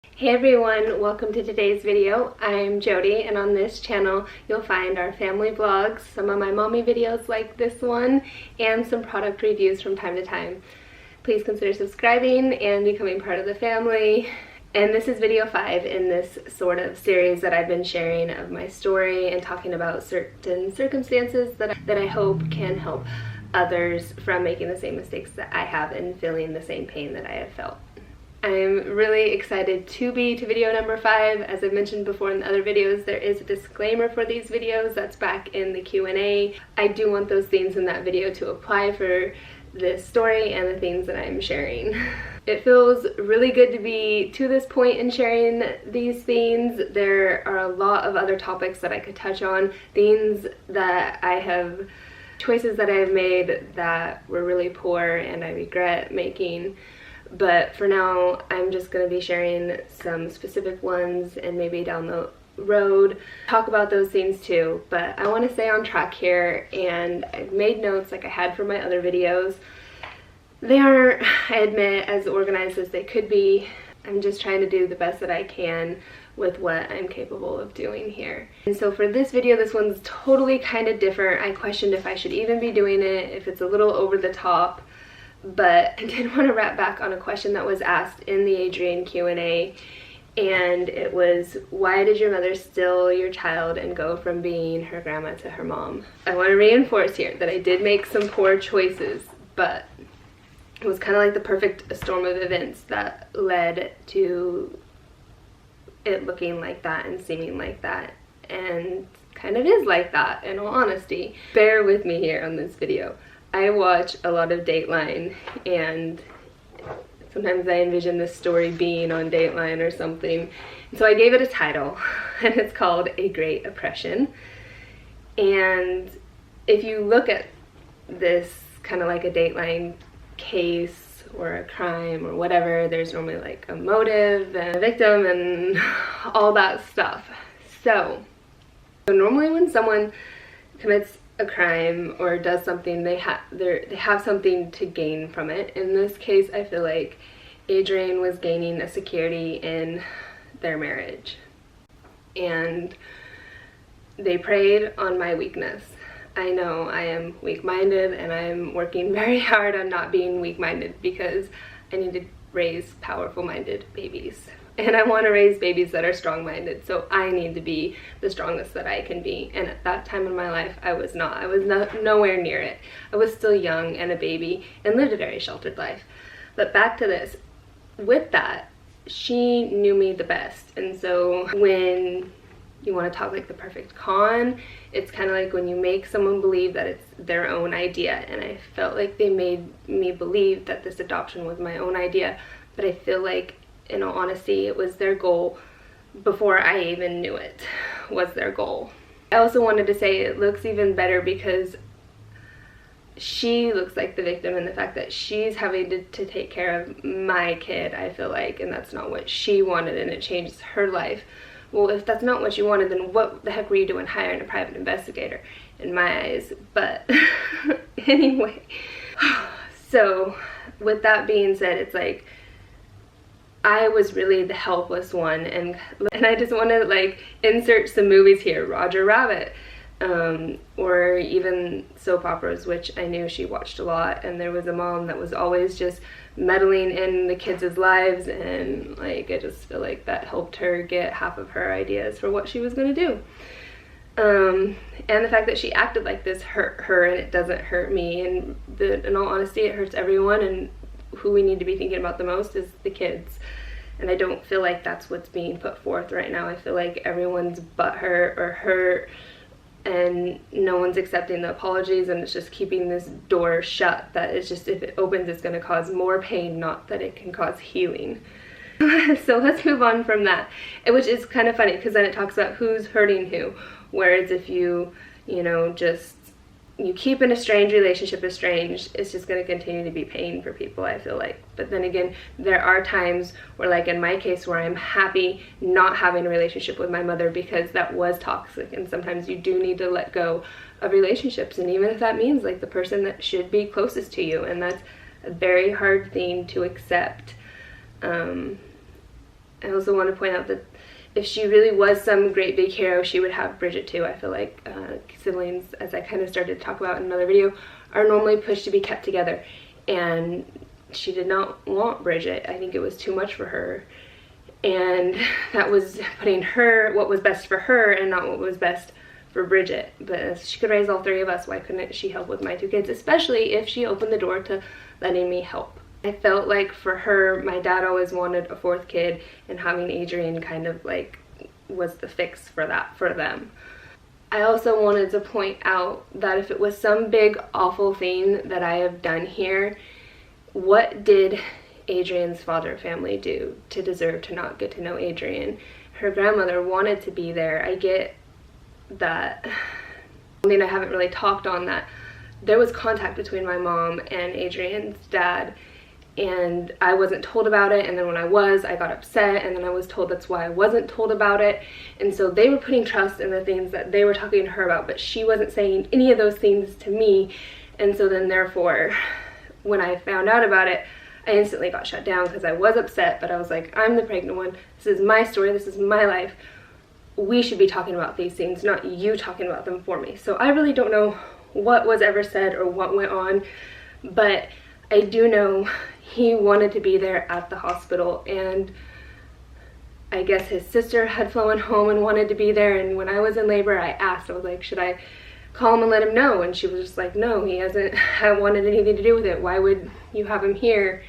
Hey everyone, welcome to today's video. I'm Jody, and on this channel you'll find our family vlogs, some of my mommy videos like this one, and some product reviews from time to time. Please consider subscribing and becoming part of the family. And this is video 5 in this sort of series that I've been sharing of my story and talking about certain circumstances that I hope can help others from making the same mistakes that I have and feeling the same pain that I have felt. I'm really excited to be to video number 5. As I've mentioned before in the other videos, there is a disclaimer for these videos that's back in the Q&A. I do want those things in that video to apply for this story and the things that I'm sharing. It feels really good to be to this point in sharing these things. There are a lot of other topics that I could touch on, things that I have, choices that I have made that were really poor and I regret making. But for now, I'm just going to be sharing some specific ones and maybe down the road talk about those things too. But I want to stay on track here, and I've made notes like I had for my other videos. They aren't, I admit, as organized as they could be. I'm just trying to do the best that I can with what I'm capable of doing here. And so for this video, this one's totally kind of different. I questioned if I should even be doing it, if it's a little over the top. But I did want to wrap back on a question that was asked in the Adrian Q&A, and it was, why did your mother steal your child and go from being her grandma to her mom? I want to reinforce here that I did make some poor choices, but it was kind of like the perfect storm of events that led to it looking like that and seeming like that, and kind of is like that in all honesty. Bear with me here on this video. I watch a lot of Dateline, and sometimes I envision this story being on Dateline or something. And so I gave it a title, and it's called A Great Oppression. And if you look at this kind of like a Dateline case or a crime or whatever, there's normally like a motive and a victim and all that stuff. So normally when someone commits a crime or does something, they have something to gain from it. In this case, I feel like Adrian was gaining a security in their marriage, and they preyed on my weakness. I know I am weak-minded, and I'm working very hard on not being weak-minded because I need to raise powerful-minded babies. And I want to raise babies that are strong-minded, so I need to be the strongest that I can be. And at that time in my life, I was not. I was nowhere near it. I was still young and a baby and lived a very sheltered life. But back to this. With that, she knew me the best. And so when you want to talk like the perfect con, it's kind of like when you make someone believe that it's their own idea. And I felt like they made me believe that this adoption was my own idea. But I feel like, in all honesty, it was their goal before I even knew it was their goal. I also wanted to say it looks even better because she looks like the victim in the fact that she's having to take care of my kid, I feel like, and that's not what she wanted, and it changed her life. Well, if that's not what you wanted, then what the heck were you doing hiring a private investigator, in my eyes? But anyway, so with that being said, it's like I was really the helpless one, and I just want to like insert some movies here, Roger Rabbit, or even soap operas, which I knew she watched a lot, and there was a mom that was always just meddling in the kids' lives, and like I just feel like that helped her get half of her ideas for what she was going to do. And the fact that she acted like this hurt her, and it doesn't hurt me, and in all honesty, it hurts everyone, and who we need to be thinking about the most is the kids. And I don't feel like that's what's being put forth right now. I feel like everyone's butthurt or hurt, and no one's accepting the apologies, and it's just keeping this door shut that it's just, if it opens, it's going to cause more pain, not that it can cause healing. So let's move on from that, which is kind of funny because then it talks about who's hurting who, whereas if you know, just you keep an estranged relationship estranged, it's just going to continue to be pain for people, I feel like. But then again, there are times where, like in my case, where I'm happy not having a relationship with my mother because that was toxic, and sometimes you do need to let go of relationships, and even if that means like the person that should be closest to you, and that's a very hard thing to accept. I also want to point out that if she really was some great big hero, she would have Bridget too. I feel like siblings, as I kind of started to talk about in another video, are normally pushed to be kept together, and she did not want Bridget. I think it was too much for her, and that was putting her, what was best for her and not what was best for Bridget. But if she could raise all three of us, why couldn't she help with my two kids, especially if she opened the door to letting me help. I felt like for her, my dad always wanted a fourth kid, and having Adrian kind of like was the fix for that for them. I also wanted to point out that if it was some big awful thing that I have done here, what did Adrian's father family do to deserve to not get to know Adrian? Her grandmother wanted to be there. I get that. I mean, I haven't really talked on that. There was contact between my mom and Adrian's dad, and I wasn't told about it, and then when I was, I got upset, and then I was told that's why I wasn't told about it. And so they were putting trust in the things that they were talking to her about, but she wasn't saying any of those things to me. And so then therefore, when I found out about it, I instantly got shut down because I was upset, but I was like, I'm the pregnant one, this is my story, this is my life, we should be talking about these things, not you talking about them for me. So I really don't know what was ever said or what went on, but I do know he wanted to be there at the hospital, and I guess his sister had flown home and wanted to be there. And when I was in labor, I asked, I was like, should I call him and let him know? And she was just like, no, he hasn't wanted anything to do with it, why would you have him here?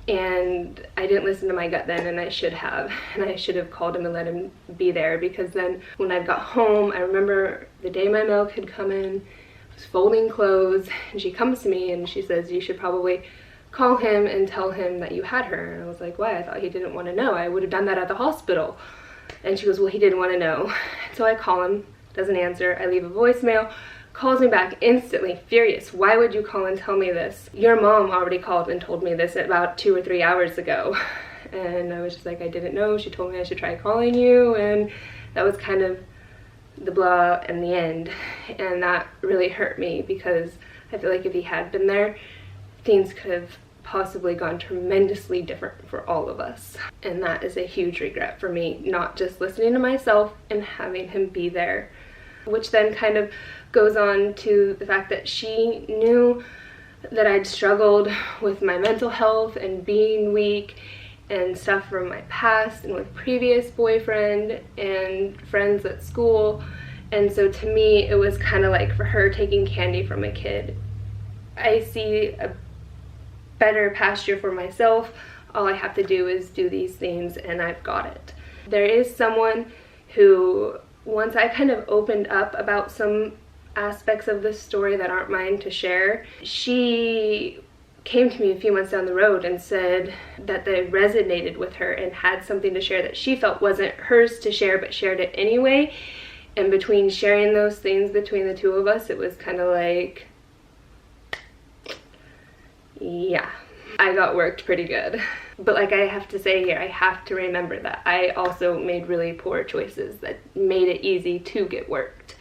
And I didn't listen to my gut then, and I should have called him and let him be there, because then when I got home, I remember the day my milk had come in, I was folding clothes, and she comes to me and she says, you should probably call him and tell him that you had her. And I was like, why? I thought he didn't want to know. I would have done that at the hospital. And she goes, well, he didn't want to know. So I call him, doesn't answer. I leave a voicemail, calls me back instantly, furious. Why would you call and tell me this? Your mom already called and told me this about 2 or 3 hours ago. And I was just like, I didn't know. She told me I should try calling you. And that was kind of the blah and the end. And that really hurt me, because I feel like if he had been there, things could have possibly gone tremendously different for all of us. And that is a huge regret for me, not just listening to myself and having him be there. Which then kind of goes on to the fact that she knew that I'd struggled with my mental health and being weak and stuff from my past and with previous boyfriend and friends at school. And so to me, it was kind of like for her taking candy from a kid. I see a better pasture for myself. All I have to do is do these things and I've got it. There is someone who, once I kind of opened up about some aspects of this story that aren't mine to share, she came to me a few months down the road and said that they resonated with her and had something to share that she felt wasn't hers to share, but shared it anyway. And between sharing those things between the two of us, it was kind of like, yeah, I got worked pretty good. But like I have to say here, I have to remember that I also made really poor choices that made it easy to get worked.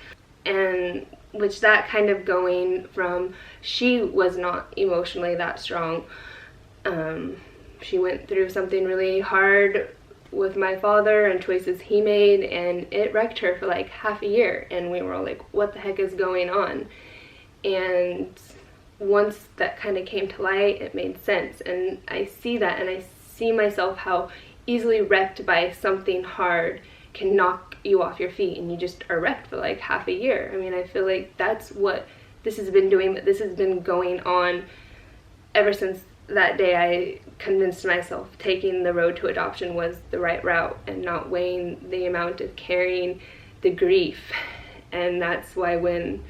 And which that kind of going from, she was not emotionally that strong. She went through something really hard with my father and choices he made, and it wrecked her for like half a year. And we were all like, what the heck is going on? And once that kind of came to light, it made sense. And I see that, and I see myself how easily wrecked by something hard can knock you off your feet, and you just are wrecked for like half a year. I mean, I feel like that's what this has been doing, but this has been going on ever since that day I convinced myself taking the road to adoption was the right route, and not weighing the amount of carrying the grief. And that's why when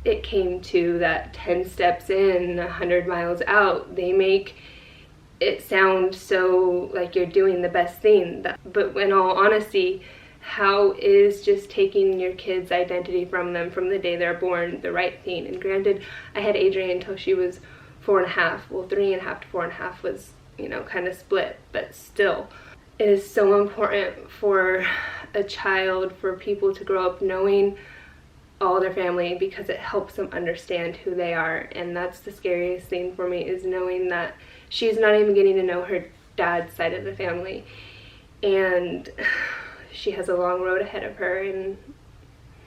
it came to that 10 steps in, 100 miles out, they make it sound so like you're doing the best thing. But in all honesty, how is just taking your kid's identity from them from the day they're born the right thing? And granted, I had Adrian until she was 4.5. Well, 3.5 to 4.5 was, you know, kind of split, but still. It is so important for a child, for people to grow up knowing all their family, because it helps them understand who they are. And that's the scariest thing for me, is knowing that she's not even getting to know her dad's side of the family. and she has a long road ahead of her, and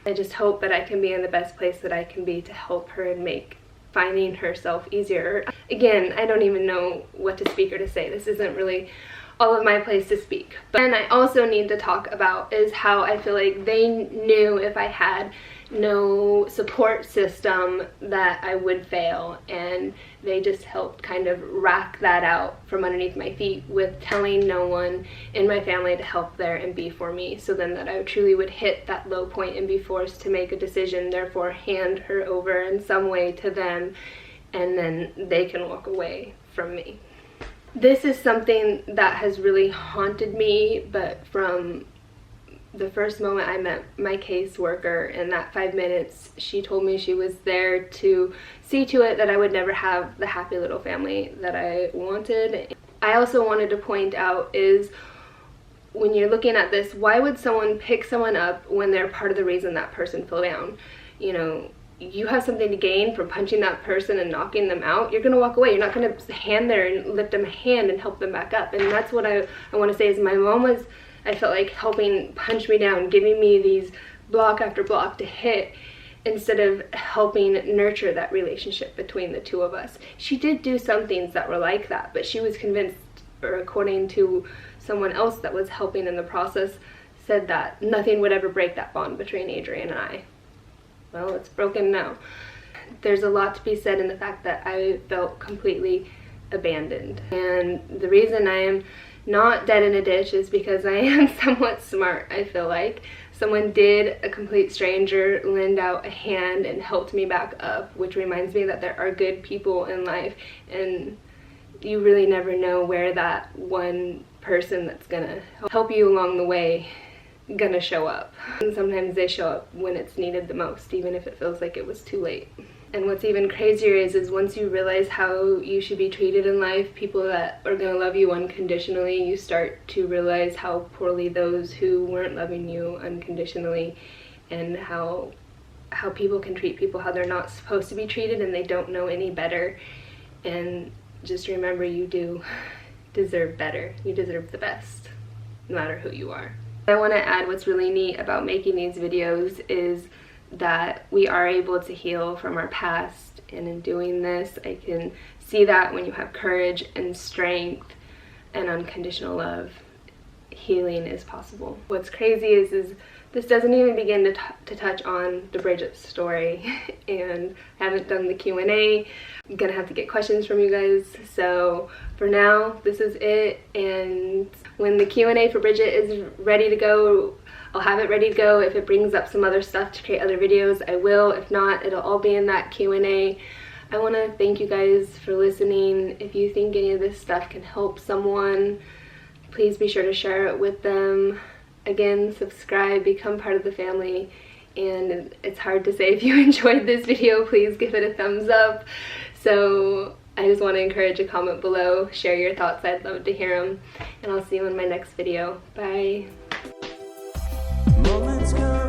I just hope that I can be in the best place that I can be to help her and make finding herself easier. Again, I don't even know what to speak or to say. This isn't really all of my place to speak. But I also need to talk about is how I feel like they knew if I had no support system that I would fail, and they just helped kind of rack that out from underneath my feet with telling no one in my family to help there and be for me, so then that I truly would hit that low point and be forced to make a decision, therefore hand her over in some way to them, and then they can walk away from me. This is something that has really haunted me, but from the first moment I met my caseworker, in that 5 minutes, she told me she was there to see to it that I would never have the happy little family that I wanted. I also wanted to point out is, when you're looking at this, why would someone pick someone up when they're part of the reason that person fell down? You know, you have something to gain from punching that person and knocking them out. You're going to walk away. You're not going to stand there and lift them a hand and help them back up. And that's what I want to say is, my mom was, I felt like, helping punch me down, giving me these block after block to hit, instead of helping nurture that relationship between the two of us. She did do some things that were like that, but she was convinced, or according to someone else that was helping in the process, said that nothing would ever break that bond between Adrian and I. Well, it's broken now. There's a lot to be said in the fact that I felt completely abandoned. And the reason I am not dead in a ditch is because I am somewhat smart, I feel like. Someone did, a complete stranger, lend out a hand and helped me back up, which reminds me that there are good people in life, and you really never know where that one person that's gonna help you along the way gonna show up. And sometimes they show up when it's needed the most, even if it feels like it was too late. And what's even crazier is once you realize how you should be treated in life, people that are gonna love you unconditionally, you start to realize how poorly those who weren't loving you unconditionally, and how people can treat people how they're not supposed to be treated, and they don't know any better. And just remember, you do deserve better. You deserve the best, no matter who you are. I want to add, what's really neat about making these videos is that we are able to heal from our past, and in doing this, I can see that when you have courage and strength and unconditional love, healing is possible. What's crazy is this doesn't even begin to touch on the Bridget story, and I haven't done the Q&A. I'm gonna have to get questions from you guys, so for now, this is it. And when the Q&A for Bridget is ready to go, I'll have it ready to go. If it brings up some other stuff to create other videos, I will. If not, it'll all be in that Q&A. I want to thank you guys for listening. If you think any of this stuff can help someone, please be sure to share it with them. Again, subscribe, become part of the family. And it's hard to say, if you enjoyed this video, please give it a thumbs up. So I just want to encourage a comment below. Share your thoughts. I'd love to hear them. And I'll see you in my next video. Bye. Moments come.